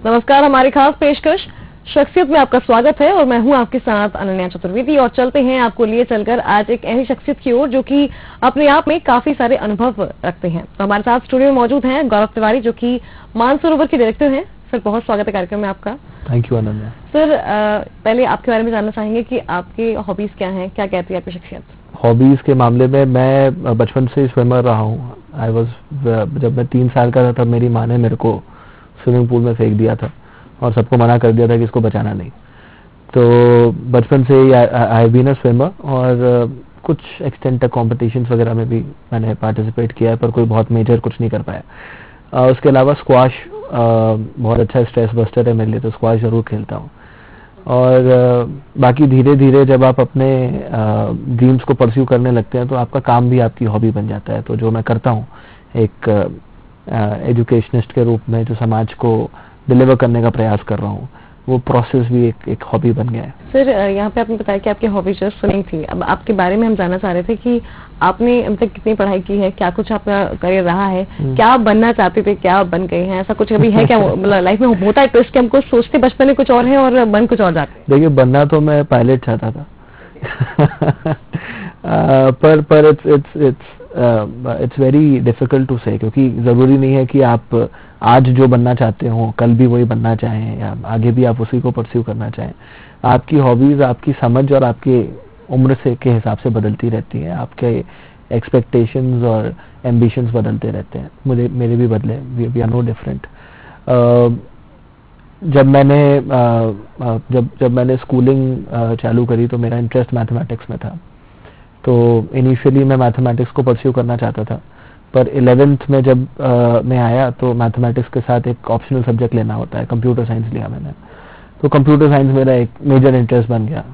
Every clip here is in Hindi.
नमस्कार, हमारी खास पेशकश शख्सियत में आपका स्वागत है और मैं हूं आपके साथ अनन्या चतुर्वेदी। और चलते हैं आपको लिए चलकर आज एक ऐसी शख्सियत की ओर जो कि अपने आप में काफी सारे अनुभव रखते हैं। तो हमारे साथ स्टूडियो में मौजूद हैं गौरव तिवारी, जो कि मानसरोवर के डायरेक्टर हैं। सर, बहुत स्वागत है कार्यक्रम में आपका। Thank you Ananya. सर, पहले आपके बारे में जानना चाहेंगे कि आपके हॉबीज क्या हैं, क्या कहती है आपकी शख्सियत? हॉबीज के मामले में मैं बचपन से स्विमर रहा हूँ। जब मैं 3 साल का था तब मेरी माँ ने मेरे को स्विमिंग पूल में फेंक दिया था और सबको मना कर दिया था कि इसको बचाना नहीं। तो बचपन से ही I have been a swimmer और कुछ एक्सटेंट तक कॉम्पिटिशन्स वगैरह में भी मैंने पार्टिसिपेट किया है, पर कोई बहुत मेजर कुछ नहीं कर पाया। उसके अलावा स्क्वाश बहुत अच्छा स्ट्रेस बस्टर है मेरे लिए, तो स्क्वाश जरूर खेलता हूँ। और बाकी धीरे धीरे जब आप अपने ड्रीम्स को परस्यू करने लगते हैं तो आपका काम भी आपकी हॉबी बन जाता है। तो जो मैं करता हूँ एक एजुकेशनिस्ट के रूप में, जो समाज को डिलीवर करने का प्रयास कर रहा हूँ, वो प्रोसेस भी एक हॉबी बन गया है। सर, यहाँ पे आपने बताया कि आपकी हॉबी जस्ट स्विमिंग थी। अब आपके बारे में हम जानना चाह रहे थे कि आपने अभी तक कितनी पढ़ाई की है, क्या कुछ आपका करियर रहा है, क्या आप बनना चाहते थे, क्या आप बन गए हैं, ऐसा कुछ अभी है क्या? मतलब लाइफ में होता है ट्विस्ट कि हमको सोचते बचपन में कुछ और है और बन कुछ और जाते हैं। देखिए, बनना तो मैं पायलट चाहता था पर इट्स वेरी डिफिकल्ट टू से, क्योंकि जरूरी नहीं है कि आप आज जो बनना चाहते हो कल भी वही बनना चाहें या आगे भी आप उसी को परस्यू करना चाहें। आपकी हॉबीज आपकी समझ और आपकी उम्र से के हिसाब से बदलती रहती हैं। आपके एक्सपेक्टेशंस और एम्बिशंस बदलते रहते हैं। मेरे भी बदले, वी आर नो डिफरेंट। जब मैंने स्कूलिंग चालू करी तो मेरा इंटरेस्ट मैथमेटिक्स में था। तो इनिशियली मैं मैथमेटिक्स को परस्यू करना चाहता था, पर 11th में जब मैं आया तो मैथमेटिक्स के साथ एक ऑप्शनल सब्जेक्ट लेना होता है, कंप्यूटर साइंस लिया मैंने। तो कंप्यूटर साइंस मेरा एक मेजर इंटरेस्ट बन गया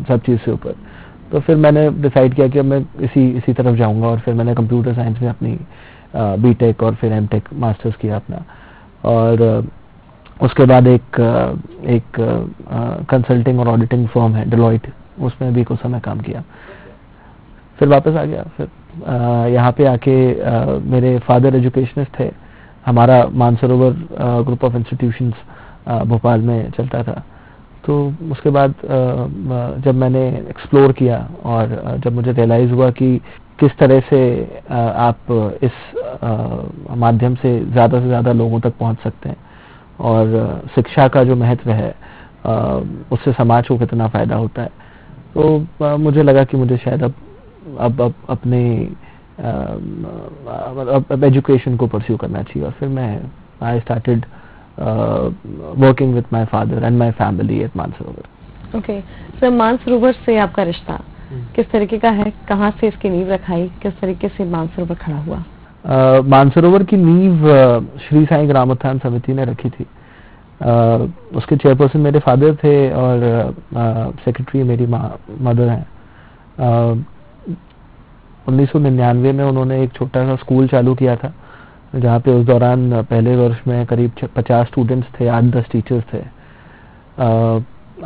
सब चीज़ से ऊपर। तो फिर मैंने डिसाइड किया कि अब मैं इसी तरफ जाऊंगा और फिर मैंने कंप्यूटर साइंस में अपनी बीटेक और फिर एमटेक मास्टर्स किया अपना। और उसके बाद एक कंसल्टिंग और ऑडिटिंग फर्म है डेलॉइट, उसमें भी कुछ समय काम किया, फिर वापस आ गया। फिर यहाँ पे आके मेरे फादर एजुकेशनिस्ट थे। हमारा Mansarovar group of institutions Bhopal में चलता था। तो उसके बाद जब मैंने एक्सप्लोर किया और जब मुझे रियलाइज़ हुआ कि किस तरह से आप इस माध्यम से ज़्यादा लोगों तक पहुँच सकते हैं और शिक्षा का जो महत्व है उससे समाज को कितना फ़ायदा होता है, तो मुझे लगा कि मुझे शायद अब अपने एजुकेशन को परस्यू करना चाहिए। और फिर I started working with my father and my family at Mansarovar. Okay sir, Mansarovar से आपका रिश्ता किस तरीके का है? कहाँ से इसकी नींव रखाई, किस तरीके से मानसरोवर खड़ा हुआ? मानसरोवर की नींव श्री साईं ग्रामोत्थान समिति ने रखी थी। उसके चेयरपर्सन मेरे फादर थे और सेक्रेटरी मेरी मदर हैं। 1999 में उन्होंने एक छोटा सा स्कूल चालू किया था, जहाँ पे उस दौरान पहले वर्ष में करीब 50 स्टूडेंट्स थे, 8-10 टीचर्स थे।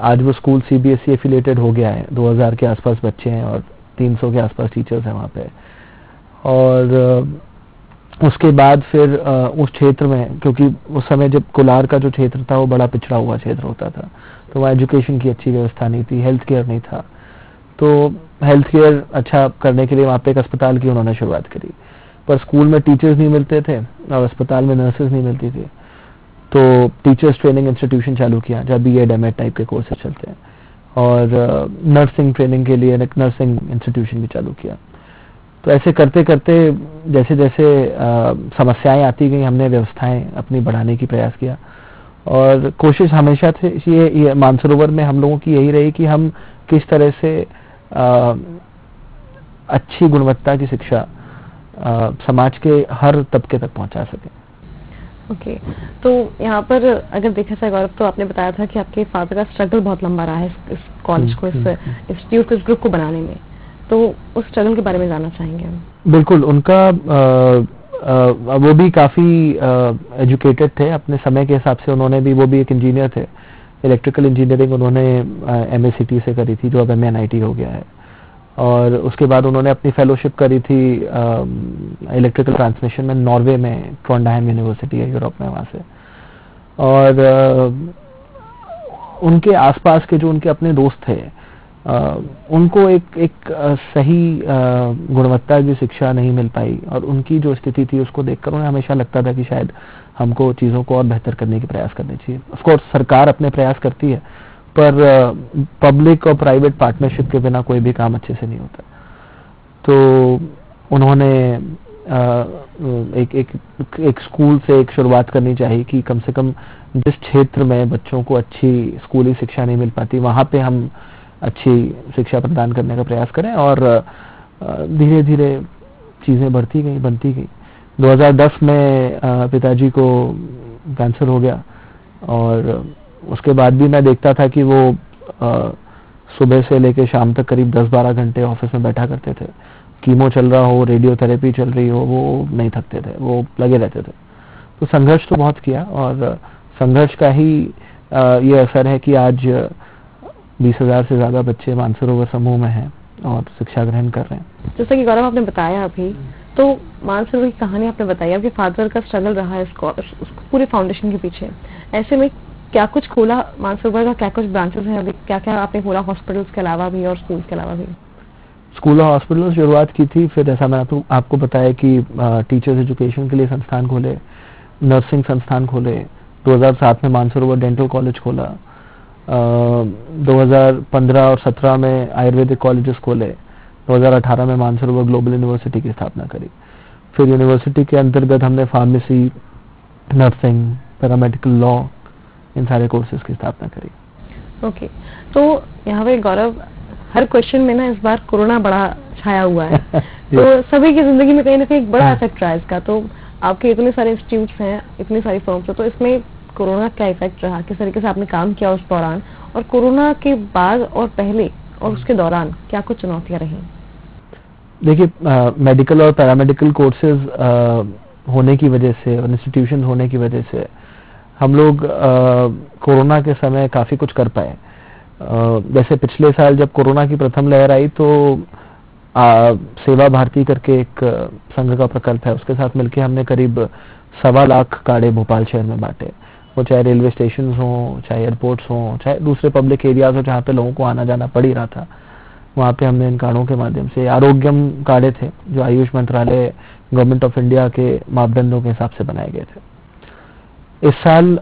आज वो स्कूल CBSE एफिलिएटेड हो गया है। 2000 के आसपास बच्चे हैं और 300 के आसपास टीचर्स हैं वहाँ पे। और उसके बाद फिर उस क्षेत्र में, क्योंकि उस समय जब कोलार का जो क्षेत्र था वो बड़ा पिछड़ा हुआ क्षेत्र होता था, तो वहाँ एजुकेशन की अच्छी व्यवस्था नहीं थी, हेल्थ केयर नहीं था। तो हेल्थ केयर अच्छा करने के लिए वहाँ पे एक अस्पताल की उन्होंने शुरुआत करी, पर स्कूल में टीचर्स नहीं मिलते थे और अस्पताल में नर्सेज नहीं मिलती थी। तो टीचर्स ट्रेनिंग इंस्टीट्यूशन चालू किया, जहाँ BEd MAd टाइप के कोर्सेज चलते हैं, और नर्सिंग ट्रेनिंग के लिए एक नर्सिंग इंस्टीट्यूशन भी चालू किया। तो ऐसे करते करते जैसे जैसे समस्याएं आती गई, हमने व्यवस्थाएं अपनी बढ़ाने की प्रयास किया। और कोशिश हमेशा थे ये मानसरोवर में हम लोगों की यही रही कि हम किस तरह से अच्छी गुणवत्ता की शिक्षा समाज के हर तबके तक पहुंचा सके। ओके तो यहाँ पर अगर देखा जाए गौरव, तो आपने बताया था कि आपके फादर का स्ट्रगल बहुत लंबा रहा है इस कॉलेज को, इस इंस्टीट्यूट को, इस ग्रुप को बनाने में। तो उस स्ट्रगल के बारे में जानना चाहेंगे हम। बिल्कुल, उनका वो भी काफ़ी एजुकेटेड थे अपने समय के हिसाब से। उन्होंने भी, वो भी एक इंजीनियर थे, इलेक्ट्रिकल इंजीनियरिंग उन्होंने MACT से करी थी, जो अब MANIT हो गया है। और उसके बाद उन्होंने अपनी फेलोशिप करी थी इलेक्ट्रिकल ट्रांसमिशन में नॉर्वे में, ट्रॉन्डहाइम यूनिवर्सिटी है यूरोप में, वहाँ से। और उनके आसपास के जो उनके अपने दोस्त थे उनको एक सही गुणवत्ता की शिक्षा नहीं मिल पाई, और उनकी जो स्थिति थी उसको देखकर उन्हें हमेशा लगता था कि शायद हमको चीज़ों को और बेहतर करने के प्रयास करने चाहिए। ऑफ कोर्स सरकार अपने प्रयास करती है, पर पब्लिक और प्राइवेट पार्टनरशिप के बिना कोई भी काम अच्छे से नहीं होता। तो उन्होंने एक स्कूल से एक शुरुआत करनी चाहिए कि कम से कम जिस क्षेत्र में बच्चों को अच्छी स्कूली शिक्षा नहीं मिल पाती वहाँ पे हम अच्छी शिक्षा प्रदान करने का प्रयास करें, और धीरे धीरे चीज़ें बनती गई। 2010 में पिताजी को कैंसर हो गया, और उसके बाद भी मैं देखता था कि वो सुबह से लेकर शाम तक करीब 10-12 घंटे ऑफिस में बैठा करते थे। कीमो चल रहा हो, रेडियोथेरेपी चल रही हो, वो नहीं थकते थे, वो लगे रहते थे। तो संघर्ष तो बहुत किया, और संघर्ष का ही ये असर है कि आज 20,000 से ज़्यादा बच्चे मानसरोवर समूह में हैं और शिक्षा ग्रहण कर रहे हैं। जैसा कि गौरव आपने बताया अभी, तो मानसरोवर की कहानी आपने बताई, आपके फादर का स्ट्रगल रहा है उस पूरे फाउंडेशन के पीछे। ऐसे में क्या कुछ खोला मानसरोवर का, क्या कुछ ब्रांचेस हैं अभी, क्या क्या आपने खोला हॉस्पिटल्स के अलावा भी और स्कूल्स के अलावा भी? स्कूल और हॉस्पिटल शुरुआत की थी, फिर जैसा मैंने आपको बताया कि टीचर्स एजुकेशन के लिए संस्थान खोले, नर्सिंग संस्थान खोले। 2007 में मानसरोवर डेंटल कॉलेज खोला, 2015 और 17 में आयुर्वेदिक कॉलेजेस खोले, 2018 में मानसरोवर ग्लोबल यूनिवर्सिटी की स्थापना करी। फिर यूनिवर्सिटी के अंतर्गत हमने फार्मेसी, नर्सिंग, पैरामेडिकल लॉ, इन सारे कोर्सेज की स्थापना करी। ओके, तो यहाँ पे गौरव, हर क्वेश्चन में ना इस बार कोरोना बड़ा छाया हुआ है तो सभी की जिंदगी में कहीं ना कहीं एक बड़ा इफेक्ट रहा है इसका। तो आपके इतने सारे इंस्टीट्यूट्स हैं, इतनी सारी फर्म्स हैं, तो इसमें कोरोना का इफेक्ट रहा, किस तरीके से आपने काम किया उस दौरान, और कोरोना के बाद और पहले और उसके दौरान क्या कुछ चुनौतियां रही? देखिए, मेडिकल और पैरामेडिकल कोर्सेज होने की वजह से और इंस्टीट्यूशन होने की वजह से हम लोग कोरोना के समय काफ़ी कुछ कर पाए। जैसे पिछले साल जब कोरोना की प्रथम लहर आई तो सेवा भारती करके एक संघ का प्रकल्प है, उसके साथ मिलकर हमने करीब 1.25 लाख कार्ड भोपाल शहर में बांटे। वो चाहे रेलवे स्टेशन हों, चाहे एयरपोर्ट्स हों, चाहे दूसरे पब्लिक एरियाज हो जहाँ पे लोगों को आना जाना पड़ ही रहा था, वहाँ पे हमने इन कार्डों के माध्यम से, आरोग्यम कार्ड थे जो आयुष मंत्रालय, गवर्नमेंट ऑफ इंडिया के मापदंडों के हिसाब से बनाए गए थे। इस साल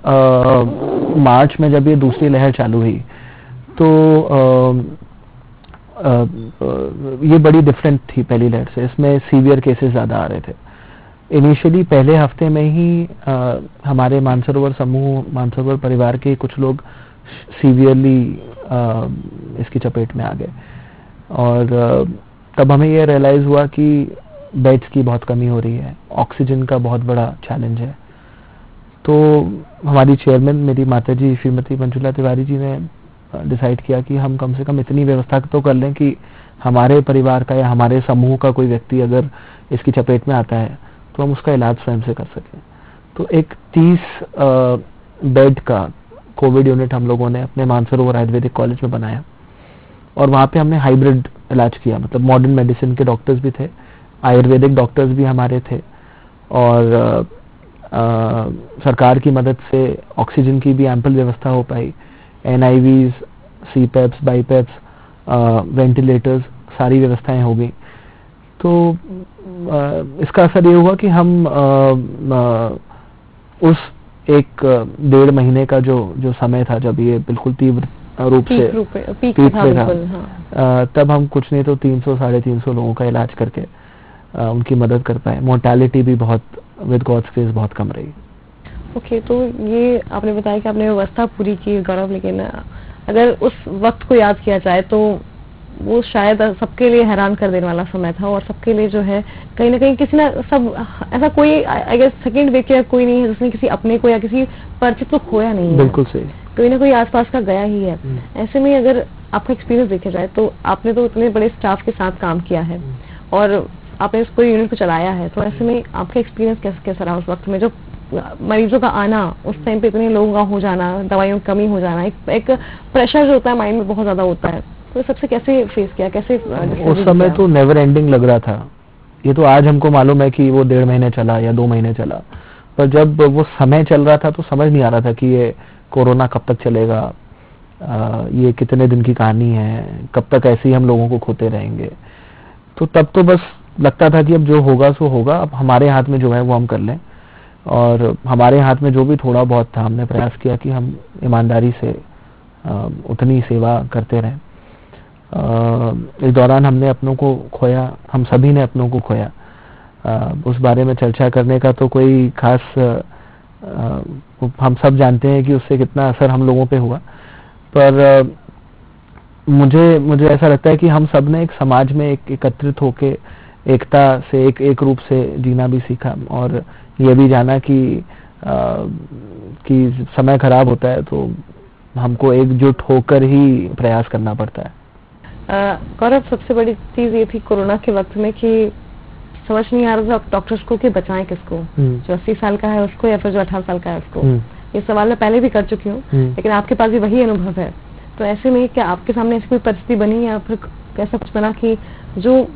मार्च में जब ये दूसरी लहर चालू हुई तो ये बड़ी डिफरेंट थी पहली लहर से। इसमें सीवियर केसेस ज़्यादा आ रहे थे। इनिशियली पहले हफ्ते में ही हमारे मानसरोवर समूह, मानसरोवर परिवार के कुछ लोग सीवियरली इसकी चपेट में आ गए, और तब हमें ये रियलाइज़ हुआ कि बेड्स की बहुत कमी हो रही है, ऑक्सीजन का बहुत बड़ा चैलेंज है। तो हमारी चेयरमैन, मेरी माताजी श्रीमती मंजुला तिवारी जी ने डिसाइड किया कि हम कम से कम इतनी व्यवस्था तो कर लें कि हमारे परिवार का या हमारे समूह का कोई व्यक्ति अगर इसकी चपेट में आता है तो हम उसका इलाज स्वयं से कर सकें। तो एक 30 बेड का कोविड यूनिट हम लोगों ने अपने मानसरोवर आयुर्वेदिक कॉलेज में बनाया, और वहाँ पे हमने हाइब्रिड इलाज किया, मतलब मॉडर्न मेडिसिन के डॉक्टर्स भी थे, आयुर्वेदिक डॉक्टर्स भी हमारे थे, और सरकार की मदद से ऑक्सीजन की भी एम्पल व्यवस्था हो पाई। NIVs, CPAPs, BiPAPs, वेंटिलेटर्स, सारी व्यवस्थाएं हो गई। तो इसका असर ये हुआ कि हम उस 1-1.5 महीने का जो समय था जब ये बिल्कुल तीव्र रूप से पीक पे था, तब हम कुछ नहीं तो 300-350 लोगों का इलाज करके उनकी मदद कर पाए। मोर्टेलिटी भी बहुत विद गॉड्स ग्रेस बहुत कम रही। ओके, तो ये आपने बताया कि आपने व्यवस्था पूरी की गौरव, लेकिन अगर उस वक्त को याद किया जाए तो वो शायद सबके लिए हैरान कर देने वाला समय था, और सबके लिए जो है कहीं ना कहीं किसी ना सब ऐसा कोई, आई गेस सेकेंड वेव के कोई नहीं है जिसने किसी अपने को या किसी परिचित को खोया नहीं है। बिल्कुल सही, कोई ना कोई आसपास का गया ही है। ऐसे में अगर आपका एक्सपीरियंस देखा जाए तो आपने तो इतने बड़े स्टाफ के साथ काम किया है और आपने इस पूरी यूनिट को चलाया है, तो ऐसे में आपका एक्सपीरियंस कैसा रहा उस वक्त में, जो मरीजों का आना, उस टाइम पे इतने लोगों का हो जाना, दवाइयों की कमी हो जाना, एक प्रेशर जो होता है माइंड में बहुत ज्यादा होता है, तो सबसे कैसे फेस किया, कैसे? उस समय तो नेवर एंडिंग लग रहा था। ये तो आज हमको मालूम है कि वो 1.5 महीने चला या 2 महीने चला, पर जब वो समय चल रहा था तो समझ नहीं आ रहा था कि ये कोरोना कब तक चलेगा, ये कितने दिन की कहानी है, कब तक ऐसे ही हम लोगों को खोते रहेंगे। तो तब तो बस लगता था कि अब जो होगा सो होगा, अब हमारे हाथ में जो है वो हम कर लें, और हमारे हाथ में जो भी थोड़ा बहुत था हमने प्रयास किया कि हम ईमानदारी से उतनी सेवा करते रहें। इस दौरान हमने अपनों को खोया, हम सभी ने अपनों को खोया। उस बारे में चर्चा करने का तो कोई खास, हम सब जानते हैं कि उससे कितना असर हम लोगों पे हुआ, पर मुझे ऐसा लगता है कि हम सब ने एक समाज में एकत्रित होके एकता से एक रूप से जीना भी सीखा, और ये भी जाना कि समय खराब होता है तो हमको एकजुट होकर ही प्रयास करना पड़ता है। गौरव, सबसे बड़ी चीज ये थी कोरोना के वक्त में कि समझ नहीं आ रहा था डॉक्टर्स को कि बचाएं किसको, जो 80 साल का है उसको या फिर जो 18 साल का है उसको। ये सवाल मैं पहले भी कर चुकी हूँ, लेकिन आपके पास भी वही अनुभव है। तो ऐसे में क्या आपके सामने ऐसी कोई परिस्थिति बनी या फिर कैसा कुछ बना कि जो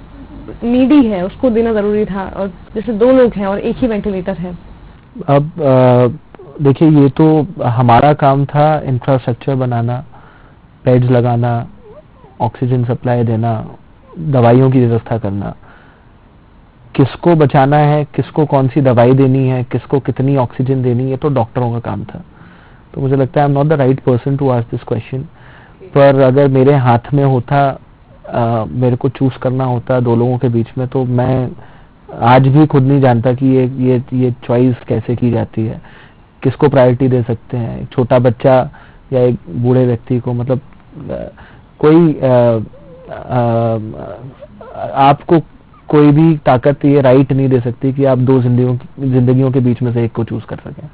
नीडी है उसको देना जरूरी था, और जैसे 2 लोग हैं और एक ही वेंटिलेटर है? अब देखिए, ये तो हमारा काम था इंफ्रास्ट्रक्चर बनाना, बेड्स लगाना, ऑक्सीजन सप्लाई देना, दवाइयों की व्यवस्था करना। किसको बचाना है, किसको कौन सी दवाई देनी है, किसको कितनी ऑक्सीजन देनी है, तो डॉक्टरों का काम था। तो मुझे लगता है I am not the right person to ask this question. पर अगर मेरे हाथ में होता, मेरे को चूज करना होता 2 लोगों के बीच में, तो मैं आज भी खुद नहीं जानता कि ये चॉइस कैसे की जाती है, किसको प्रायोरिटी दे सकते हैं, एक छोटा बच्चा या एक बूढ़े व्यक्ति को। मतलब कोई आपको कोई भी ताकत ये राइट नहीं दे सकती कि आप 2 जिंदगियों के बीच में से एक को चूज कर सकें।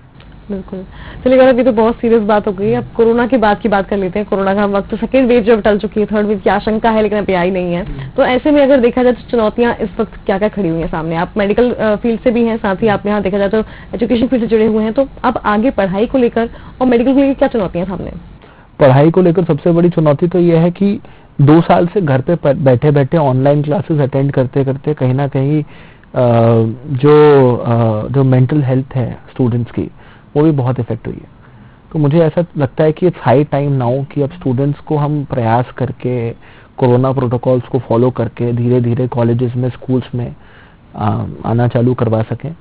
बिल्कुल। चलिए गौरव, ये तो बहुत सीरियस बात हो गई। अब कोरोना के बाद की बात कर लेते हैं। कोरोना का वक्त, सेकेंड वेव जब टल चुकी है, थर्ड वेव की आशंका है लेकिन अभी आई नहीं है। तो ऐसे में अगर देखा जाए तो चुनौतियां इस वक्त क्या क्या खड़ी हुई हैं सामने? आप मेडिकल फील्ड से भी हैं, साथ ही आप यहाँ देखा जाए तो एजुकेशन फील्ड से जुड़े हुए हैं, तो अब आगे पढ़ाई को लेकर और मेडिकल को लेकर क्या चुनौतियां सामने? पढ़ाई को लेकर सबसे बड़ी चुनौती तो यह है कि 2 साल से घर पे बैठे बैठे ऑनलाइन क्लासेस अटेंड करते करते कहीं ना कहीं जो मेंटल हेल्थ है स्टूडेंट्स की, वो भी बहुत इफेक्ट हुई है। तो मुझे ऐसा लगता है कि इट्स हाई टाइम नाउ कि अब स्टूडेंट्स को हम प्रयास करके कोरोना प्रोटोकॉल्स को फॉलो करके धीरे धीरे कॉलेजेस में, स्कूल्स में आना चालू करवा सकें,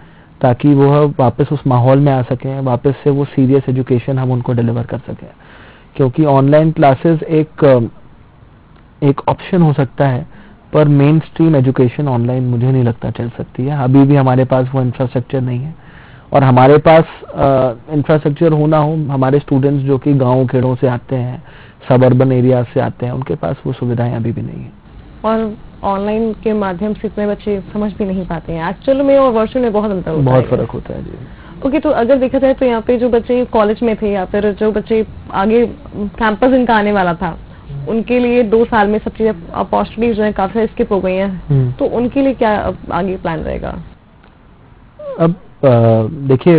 ताकि वो वापस उस माहौल में आ सकें, वापस से वो सीरियस एजुकेशन हम उनको डिलीवर कर सकें। क्योंकि ऑनलाइन क्लासेस एक ऑप्शन हो सकता है, पर मेन स्ट्रीम एजुकेशन ऑनलाइन मुझे नहीं लगता चल सकती है। अभी भी हमारे पास वो इंफ्रास्ट्रक्चर नहीं है, और हमारे पास इंफ्रास्ट्रक्चर होना हो, हमारे स्टूडेंट्स जो कि गाँव खेड़ों से आते हैं, सब अर्बन एरिया से आते हैं, उनके पास वो सुविधाएं अभी भी नहीं है। और ऑनलाइन के माध्यम से इतने बच्चे समझ भी नहीं पाते हैं। एक्चुअल में और वर्चुअल में बहुत अंतर होता है। बहुत फर्क होता है जी। ओके, तो अगर देखा जाए तो यहाँ पे जो बच्चे कॉलेज में थे या फिर जो बच्चे आगे कैंपस इनका आने वाला था, उनके लिए 2 साल में सब चीजें अपॉर्चुनिटीज जो है काफी स्किप हो गई हैं, तो उनके लिए क्या आगे प्लान रहेगा? अब देखिए,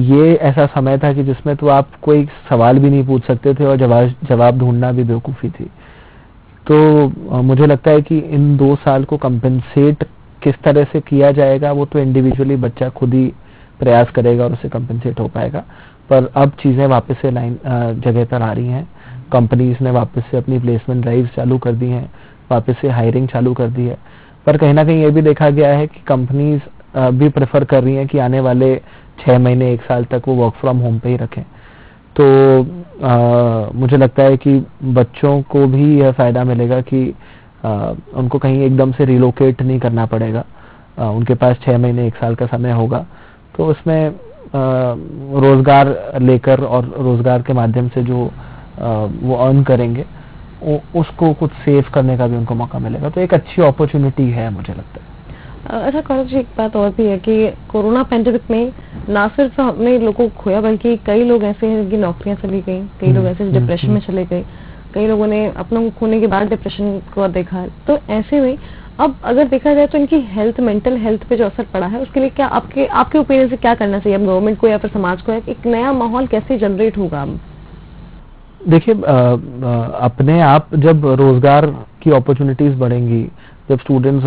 ये ऐसा समय था कि जिसमें तो आप कोई सवाल भी नहीं पूछ सकते थे और जवाब ढूंढना भी बेवकूफ़ी थी। तो मुझे लगता है कि इन 2 साल को कंपेंसेट किस तरह से किया जाएगा, वो तो इंडिविजुअली बच्चा खुद ही प्रयास करेगा और उसे कंपेंसेट हो पाएगा। पर अब चीज़ें वापस से जगह पर आ रही हैं। कंपनीज ने वापस से अपनी प्लेसमेंट ड्राइव चालू कर दी हैं, वापस से हायरिंग चालू कर दी है। पर कहीं ना कहीं ये भी देखा गया है कि कंपनीज भी प्रेफर कर रही हैं कि आने वाले 6 महीने 1 साल तक वो वर्क फ्रॉम होम पे ही रखें। तो मुझे लगता है कि बच्चों को भी यह फायदा मिलेगा कि उनको कहीं एकदम से रिलोकेट नहीं करना पड़ेगा। उनके पास 6 महीने 1 साल का समय होगा, तो उसमें रोजगार लेकर और रोजगार के माध्यम से जो वो अर्न करेंगे, उसको कुछ सेव करने का भी उनको मौका मिलेगा। तो एक अच्छी अपॉर्चुनिटी है मुझे लगता है। अच्छा गौरव जी, एक बात और भी है कि कोरोना पैंडेमिक में ना सिर्फ हमने लोगों को खोया, बल्कि कई लोग ऐसे हैं जिनकी नौकरियां चली गई, कई लोग ऐसे डिप्रेशन में चले गए, कई लोगों ने अपनों को खोने के बाद डिप्रेशन को देखा। तो ऐसे में अब अगर देखा जाए तो इनकी हेल्थ, मेंटल हेल्थ पे जो असर पड़ा है, उसके लिए क्या आपके ओपिनियन से क्या करना चाहिए? अब गवर्नमेंट को या फिर समाज को एक नया माहौल कैसे जनरेट होगा? देखिए, अपने आप जब रोजगार की अपॉर्चुनिटीज बढ़ेंगी, जब स्टूडेंट्स